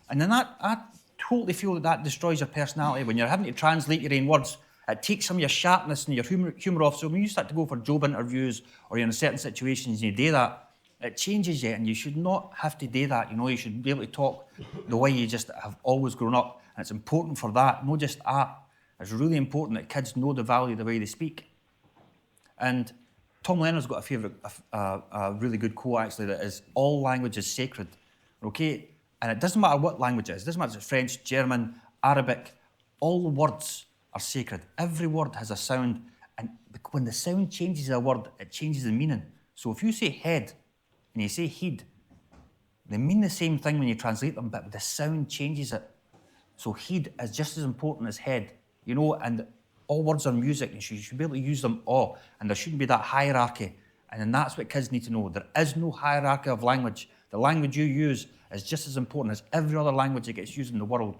and then I totally feel that destroys your personality when you're having to translate your own words. It takes some of your sharpness and your humour off. So when you start to go for job interviews or you're in certain situations and you do that, it changes you, and you should not have to do that. You know, you should be able to talk the way you just have always grown up, and it's important for that, not just art. It's really important that kids know the value of the way they speak. And Tom Leonard's got a really good quote actually that is, "All language is sacred." Okay, and it doesn't matter what language it is. It doesn't matter if it's French, German, Arabic. All the words are sacred. Every word has a sound, and when the sound changes a word, it changes the meaning. So if you say head and you say heed, they mean the same thing when you translate them, but the sound changes it. So heed is just as important as head, you know, and all words are music, and you should be able to use them all, and there shouldn't be that hierarchy. And then that's what kids need to know. There is no hierarchy of language. The language you use is just as important as every other language that gets used in the world.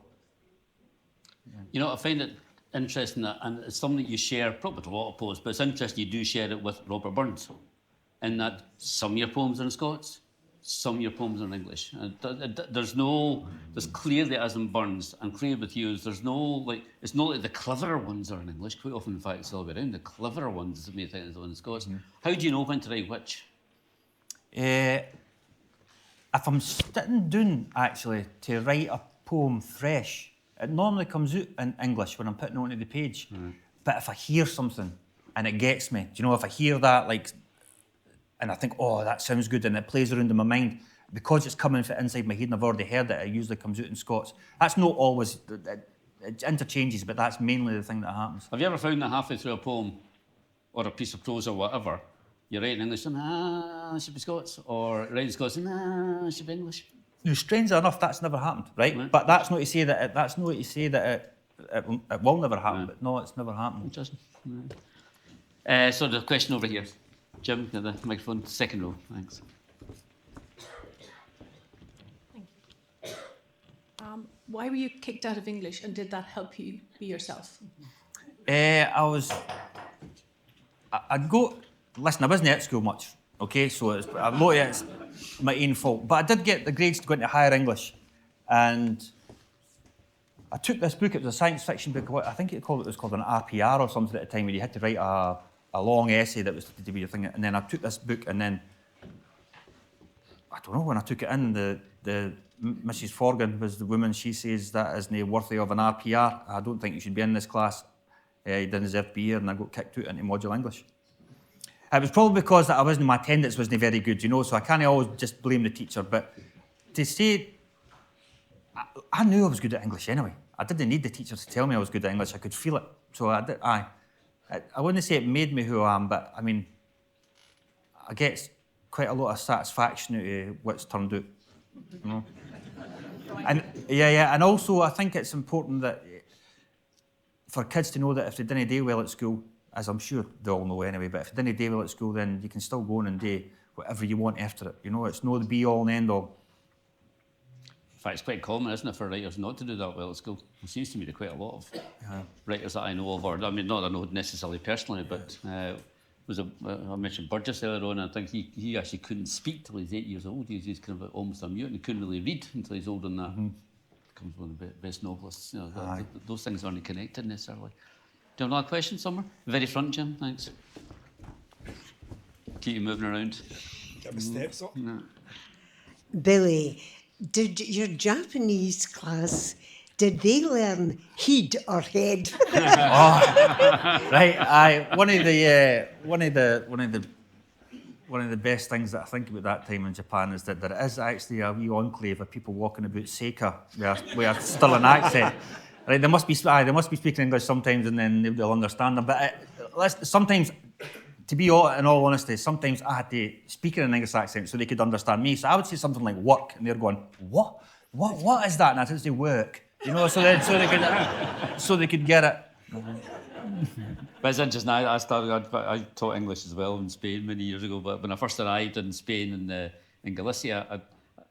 You know, I find it interesting, and it's something that you share, probably with a lot of poets, but it's interesting you do share it with Robert Burns, in that some of your poems are in Scots, some of your poems are in English. And there's clearly, as in Burns, and clear with you, there's no, like, it's not like the cleverer ones are in English. Quite often, in fact, it's all the way around. The cleverer ones, may think, are in Scots. Mm-hmm. How do you know when to write which? if I'm sitting down, actually, to write a poem fresh, it normally comes out in English when I'm putting it onto the page. But if I hear something and it gets me, do you know, if I hear that, like, and I think, oh, that sounds good, and it plays around in my mind, because it's coming from inside my head and I've already heard it, it usually comes out in Scots. That's not always, it interchanges, but that's mainly the thing that happens. Have you ever found that halfway through a poem or a piece of prose or whatever, you write in English, it should be Scots, or write in Scots, it should be English? Now, strangely enough, that's never happened, right? But that's not to say that it will never happen. But no, it's never happened. Interesting. So the question over here, Jim, the microphone, second row. Thanks. Why were you kicked out of English, and did that help you be yourself? I'd go. Listen, I wasn't at school much. Okay, so a lot of it's my own fault. But I did get the grades to go into higher English, and I took this book. It was a science fiction book. I think it was called an RPR or something at the time, where you had to write a long essay that was to be your thing. And then I took this book, and then I don't know when I took it in. The Mrs. Forgan was the woman. She says that isn't worthy of an RPR. I don't think you should be in this class. You didn't deserve to be here, and I got kicked out into module English. It was probably because that my attendance wasn't very good, you know, so I can't always just blame the teacher. But to say, I knew I was good at English anyway. I didn't need the teacher to tell me I was good at English. I could feel it. So I wouldn't say it made me who I am, but I mean, I get quite a lot of satisfaction out of what's turned out, you know. And and also I think it's important that for kids to know that if they didn't do well at school, as I'm sure they all know anyway, but if you didn't do well at school, then you can still go on and do whatever you want after it. You know, it's not the be-all and end-all. In fact, it's quite common, isn't it, for writers not to do that well at school? It seems to me that quite a lot of writers that I know of, or I mean, not that I know necessarily personally, but I mentioned Burgess earlier on, and I think he actually couldn't speak till he's 8 years old. He's kind of almost a mute, and he couldn't really read until he's older than that. Becomes one of the best novelists. You know, those things aren't connected necessarily. Do you have another question somewhere? Very front, Jim, thanks. Keep you moving around. Get my steps up. No. Billy, did your Japanese class, did they learn heed or head? Right, one of the best things that I think about that time in Japan is that there is actually a wee enclave of people walking about Seika with a Stirling accent. Right, they must be speaking English sometimes, and then they'll understand them. But sometimes, to be in all honesty, sometimes I had to speak in an English accent so they could understand me. So I would say something like "work," and they're going, "What? What is that?" And I would say "work," you know, so they could get it. But it's interesting. I taught English as well in Spain many years ago. But when I first arrived in Spain in Galicia,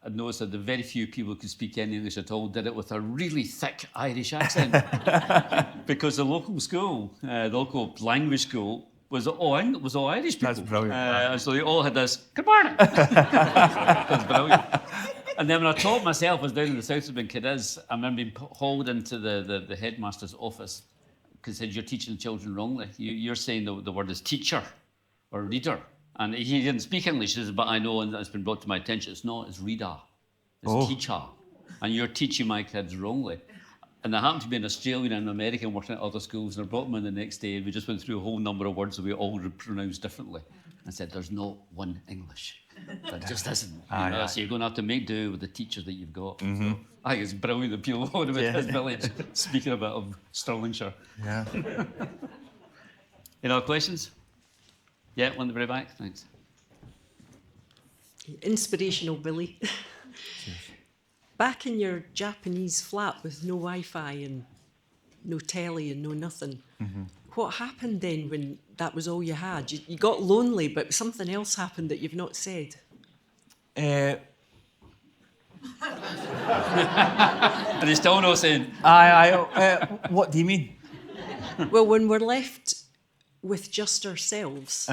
I noticed that the very few people who could speak any English at all did it with a really thick Irish accent. Because the local school, the local language school, was all Irish people. That's brilliant. And so they all had this, "Good morning." That's brilliant. And then when I taught myself, I was down in the south of Cadiz, I remember being hauled into the headmaster's office because he said, "You're teaching the children wrongly. You're saying the word is teacher or reader." And he didn't speak English, he says, "But I know, and it's been brought to my attention, it's not, it's reader, it's teacher. And you're teaching my kids wrongly." And I happened to be an Australian and an American working at other schools, and I brought them in the next day, and we just went through a whole number of words that we all pronounced differently. I said, "There's not one English. There just isn't. So you're going to have to make do with the teachers that you've got." Mm-hmm. So I think it's brilliant that people know about his village, speaking a bit of Stirlingshire. Yeah. Any other questions? Yeah, one at the very back, thanks. Inspirational, Billy. Back in your Japanese flat with no Wi-Fi and no telly and no nothing, what happened then when that was all you had? You got lonely, but something else happened that you've not said. And he's still not saying. What do you mean? Well, when we're left with just ourselves,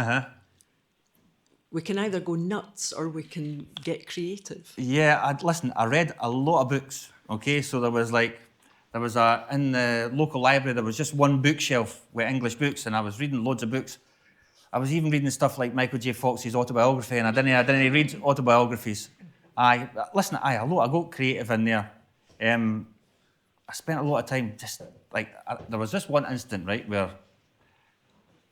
we can either go nuts or we can get creative. Yeah, I read a lot of books, okay? So in the local library, there was just one bookshelf with English books, and I was reading loads of books. I was even reading stuff like Michael J. Fox's autobiography, and I didn't read autobiographies. I got creative in there. I spent a lot of time just like there was this one instant, right, where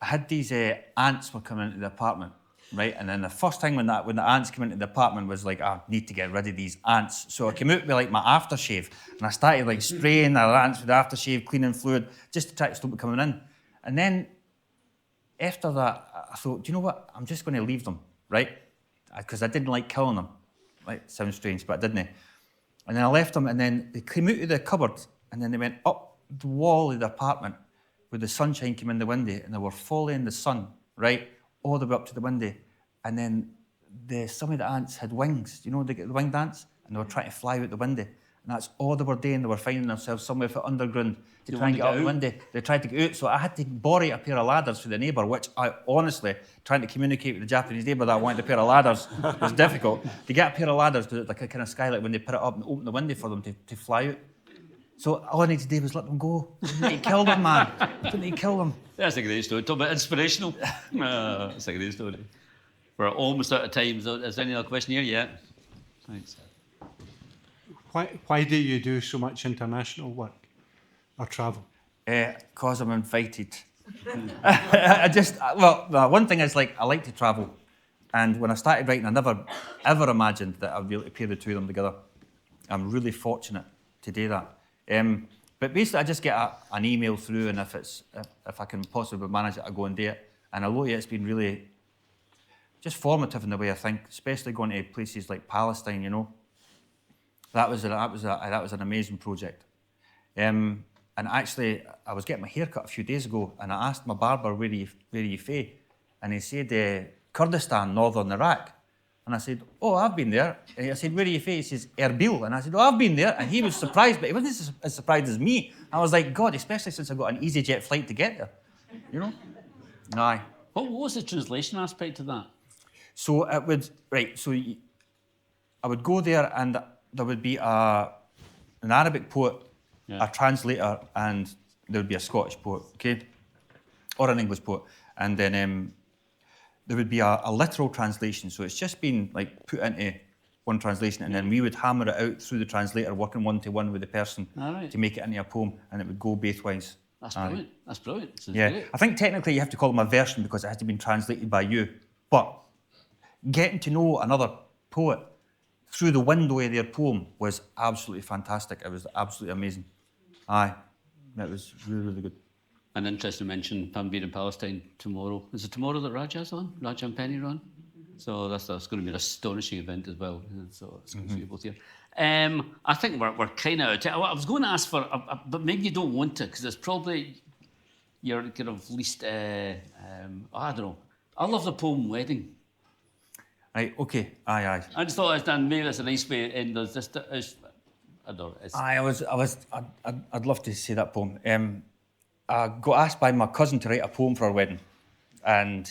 I had these ants were coming into the apartment, right, and then the first thing when the ants came into the apartment was like, I need to get rid of these ants. So I came out with like my aftershave, and I started like spraying the ants with aftershave, cleaning fluid, just to try to stop it coming in. And then after that, I thought, do you know what? I'm just going to leave them, right? Because I didn't like killing them. Like, sounds strange, but I didn't. And then I left them, and then they came out of the cupboard, and then they went up the wall of the apartment where the sunshine came in the window, and they were following the sun, right, all the way up to the window. And then some of the ants had wings. You know, they get the winged ants, and they were trying to fly out the window. And that's all they were doing. They were finding themselves somewhere for underground to try and get out the window. They tried to get out, so I had to borrow a pair of ladders for the neighbour, which I honestly, trying to communicate with the Japanese neighbour that I wanted a pair of ladders was difficult. To get a pair of ladders, because it's like a kind of skylight when they put it up and open the window for them to fly out. So all I needed to do was let them go. Didn't need to kill them, man. Didn't need to kill them. That's a great story. Talk about inspirational. That's a great story. We're almost out of time. So is there any other question here? Yeah. Thanks. Why do you do so much international work or travel? Because I'm invited. One thing is, like, I like to travel. And when I started writing, I never, ever imagined that I'd be able to pair the two of them together. I'm really fortunate to do that. But basically, I just get an email through, and if I can possibly manage it, I go and do it. And I it's been really just formative in the way I think, especially going to places like Palestine, you know. That was an amazing project. And actually, I was getting my hair cut a few days ago, and I asked my barber, where are you fae? And he said, Kurdistan, northern Iraq. And I said, oh, I've been there. And I said, where are you fae? He says, Erbil. And I said, oh, I've been there. And he was surprised, but he wasn't as surprised as me. I was like, God, especially since I got an EasyJet flight to get there, you know? Aye. What was the translation aspect of that? So it would, I would go there, and there would be an Arabic poet, a translator, and there would be a Scottish poet, okay? Or an English poet. And then there would be a literal translation. So it's just been like put into one translation, and then we would hammer it out through the translator, working one-to-one with the person to make it into a poem, and it would go both ways. That's brilliant. That's brilliant. Yeah, I think technically you have to call them a version because it has to be translated by you. But getting to know another poet through the window of their poem was absolutely fantastic. It was absolutely amazing. Aye, it was really, really good. An interesting mention, I'm being in Palestine tomorrow. Is it tomorrow that Raja's on? Raja and Penny are on? So that's going to be an astonishing event as well. So it's good to see you both here. I think we're kind of out of time. I was going to ask for, but maybe you don't want to, because it's probably your kind of least, I don't know. I love the poem Wedding. Right, okay, aye. I just thought maybe that's a nice way to end this. I don't know. I'd love to say that poem. I got asked by my cousin to write a poem for our wedding. And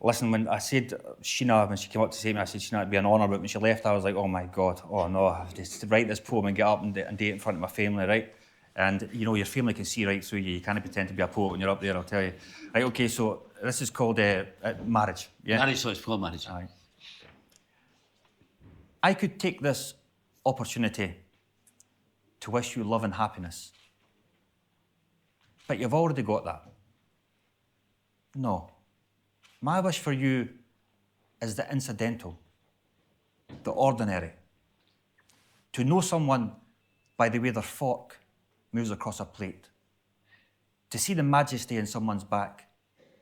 listen, when I said Sheena, when she came up to see me, I said, Sheena, it'd be an honour, but when she left, I was like, oh my God, oh no, I have to write this poem and get up and do it in front of my family, right? And, you know, your family can see right through you. You can't pretend to be a poet when you're up there, I'll tell you. Right, okay, so this is called Marriage. Yeah? Marriage, so it's called Marriage. Aye. I could take this opportunity to wish you love and happiness. But you've already got that. No. My wish for you is the incidental, the ordinary. To know someone by the way their fork moves across a plate. To see the majesty in someone's back,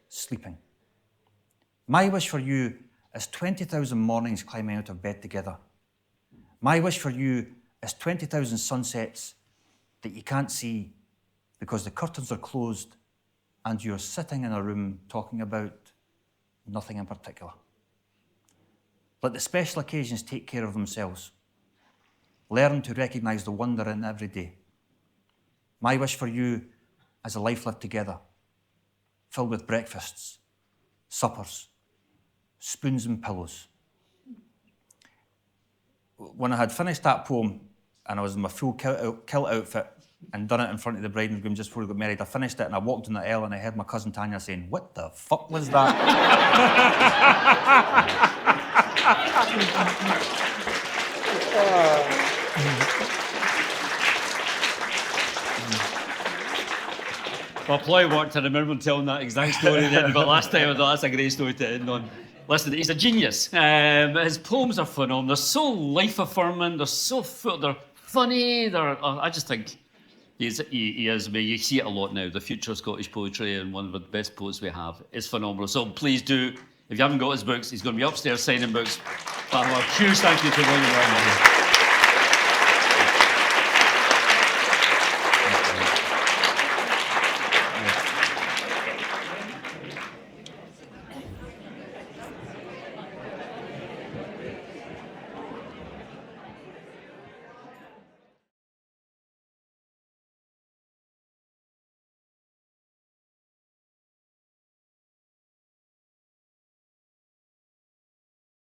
sleeping. My wish for you is 20,000 mornings climbing out of bed together. My wish for you is 20,000 sunsets that you can't see because the curtains are closed and you're sitting in a room talking about nothing in particular. Let the special occasions take care of themselves. Learn to recognise the wonder in every day. My wish for you is a life lived together, filled with breakfasts, suppers, spoons and pillows. When I had finished that poem and I was in my full kilt outfit and done it in front of the bride and groom just before we got married, I finished it and I walked in the aisle and I heard my cousin Tanya saying, "What the fuck was that?" Well, Ploy worked, I remember him telling that exact story then, but last time I thought that's a great story to end on. Listen, he's a genius. His poems are phenomenal. They're so life-affirming, they're so full, they're funny, I just think he is. You see it a lot now. The future of Scottish poetry, and one of the best poets we have, is phenomenal. So please do, if you haven't got his books, he's going to be upstairs signing books. But a huge thank you to William Ryan.